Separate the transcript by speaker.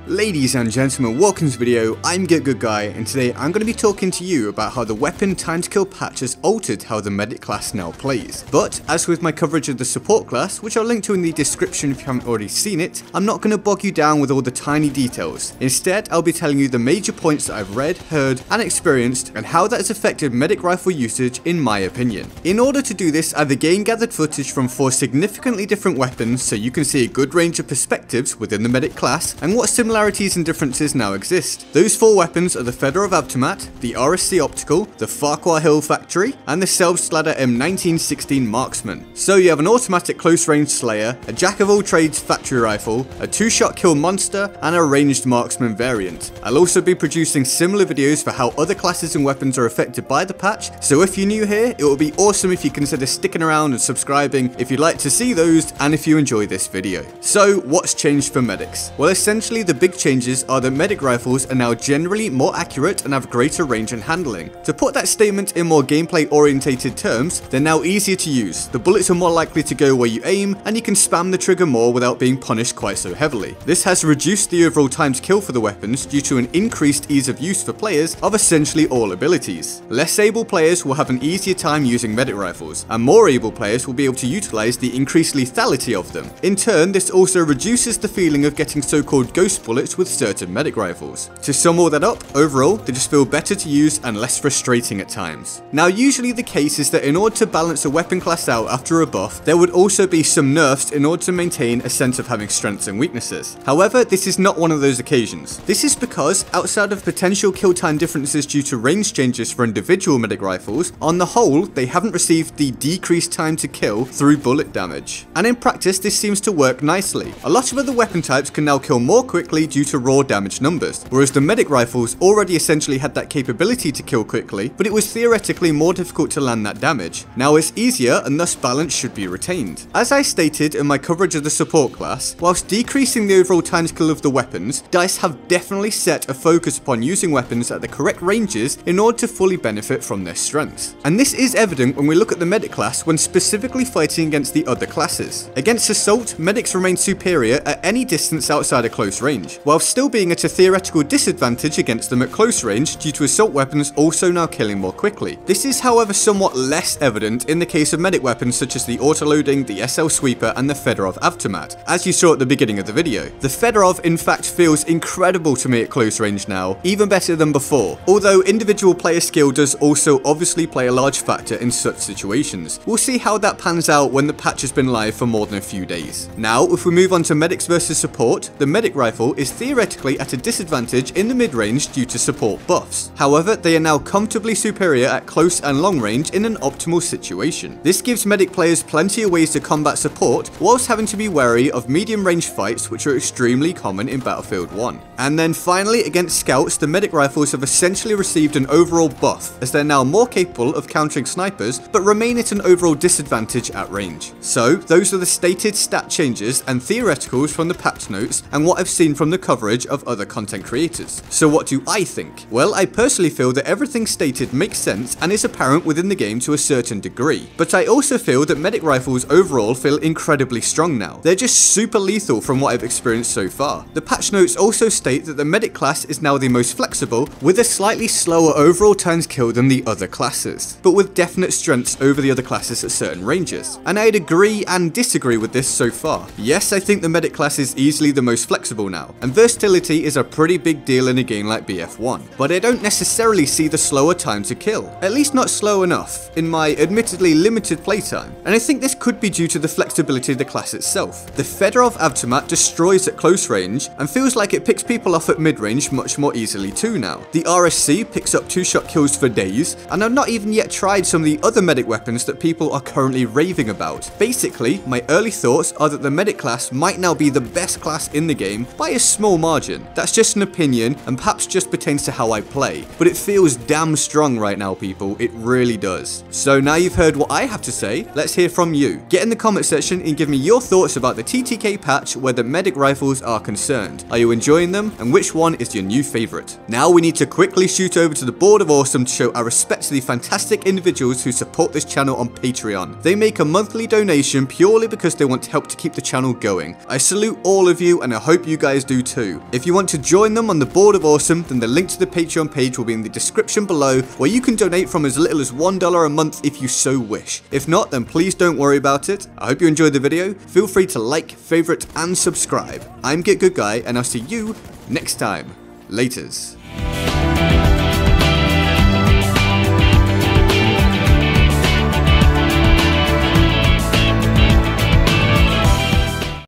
Speaker 1: Ladies and gentlemen, welcome to the video. I'm GetGoodGuy, and today I'm going to be talking to you about how the weapon time to kill patch has altered how the medic class now plays. But as with my coverage of the support class, which I'll link to in the description if you haven't already seen it, I'm not going to bog you down with all the tiny details. Instead, I'll be telling you the major points that I've read, heard, and experienced, and how that has affected medic rifle usage in my opinion. In order to do this, I've again gathered footage from 4 significantly different weapons so you can see a good range of perspectives within the medic class and what similarities and differences now exist. Those 4 weapons are the Fedor of Avtomat, the RSC Optical, the Farquhar Hill Factory, and the Selbstlader M1916 Marksman. So you have an automatic close range Slayer, a jack of all trades factory rifle, a 2-shot kill monster, and a ranged marksman variant. I'll also be producing similar videos for how other classes and weapons are affected by the patch, so if you're new here, it would be awesome if you consider sticking around and subscribing if you'd like to see those and if you enjoy this video. So what's changed for medics? Well, essentially the big changes are that medic rifles are now generally more accurate and have greater range and handling. To put that statement in more gameplay orientated terms, they're now easier to use. The bullets are more likely to go where you aim, and you can spam the trigger more without being punished quite so heavily. This has reduced the overall time to kill for the weapons due to an increased ease of use for players of essentially all abilities. Less able players will have an easier time using medic rifles, and more able players will be able to utilize the increased lethality of them. In turn, this also reduces the feeling of getting so-called ghost bullets with certain medic rifles. To sum all that up, overall, they just feel better to use and less frustrating at times. Now, usually the case is that in order to balance a weapon class out after a buff, there would also be some nerfs in order to maintain a sense of having strengths and weaknesses. However, this is not one of those occasions. This is because, outside of potential kill time differences due to range changes for individual medic rifles, on the whole, they haven't received the decreased time to kill through bullet damage. And in practice, this seems to work nicely. A lot of other weapon types can now kill more quickly due to raw damage numbers, whereas the medic rifles already essentially had that capability to kill quickly, but it was theoretically more difficult to land that damage. Now it's easier, and thus balance should be retained. As I stated in my coverage of the support class, whilst decreasing the overall time to kill of the weapons, DICE have definitely set a focus upon using weapons at the correct ranges in order to fully benefit from their strengths. And this is evident when we look at the medic class when specifically fighting against the other classes. Against assault, medics remain superior at any distance outside a close range, while still being at a theoretical disadvantage against them at close range due to assault weapons also now killing more quickly. This is however somewhat less evident in the case of medic weapons such as the autoloading, the SL Sweeper, and the Fedorov Avtomat, as you saw at the beginning of the video. The Fedorov in fact feels incredible to me at close range now, even better than before, although individual player skill does also obviously play a large factor in such situations. We'll see how that pans out when the patch has been live for more than a few days. Now, if we move on to medics versus support, the medic rifle is theoretically at a disadvantage in the mid-range due to support buffs. However, they are now comfortably superior at close and long range in an optimal situation. This gives medic players plenty of ways to combat support whilst having to be wary of medium range fights, which are extremely common in Battlefield 1. And then finally, against scouts, the medic rifles have essentially received an overall buff, as they're now more capable of countering snipers, but remain at an overall disadvantage at range. So, those are the stated stat changes and theoreticals from the patch notes and what I've seen from the coverage of other content creators. So what do I think? Well, I personally feel that everything stated makes sense and is apparent within the game to a certain degree. But I also feel that medic rifles overall feel incredibly strong now. They're just super lethal from what I've experienced so far. The patch notes also state that the medic class is now the most flexible, with a slightly slower overall time to kill than the other classes, but with definite strengths over the other classes at certain ranges. And I'd agree and disagree with this so far. Yes, I think the medic class is easily the most flexible now, and versatility is a pretty big deal in a game like BF1, but I don't necessarily see the slower time to kill, at least not slow enough, in my admittedly limited playtime, and I think this could be due to the flexibility of the class itself. The Fedorov Avtomat destroys at close range, and feels like it picks people off at mid-range much more easily too now. The RSC picks up 2-shot kills for days, and I've not even yet tried some of the other medic weapons that people are currently raving about. Basically, my early thoughts are that the medic class might now be the best class in the game by a small margin. That's just an opinion, and perhaps just pertains to how I play, but it feels damn strong right now, people. It really does. So now you've heard what I have to say, let's hear from you. Get in the comment section and give me your thoughts about the TTK patch where the medic rifles are concerned. Are you enjoying them, and which one is your new favorite? Now we need to quickly shoot over to the Board of Awesome to show our respect to the fantastic individuals who support this channel on Patreon. They make a monthly donation purely because they want help to keep the channel going. I salute all of you, and I hope you guys do do too. If you want to join them on the Board of Awesome, then the link to the Patreon page will be in the description below, where you can donate from as little as $1 a month if you so wish. If not, then please don't worry about it. I hope you enjoyed the video. Feel free to like, favorite, and subscribe. I'm GetGoodGuy, and I'll see you next time. Laters.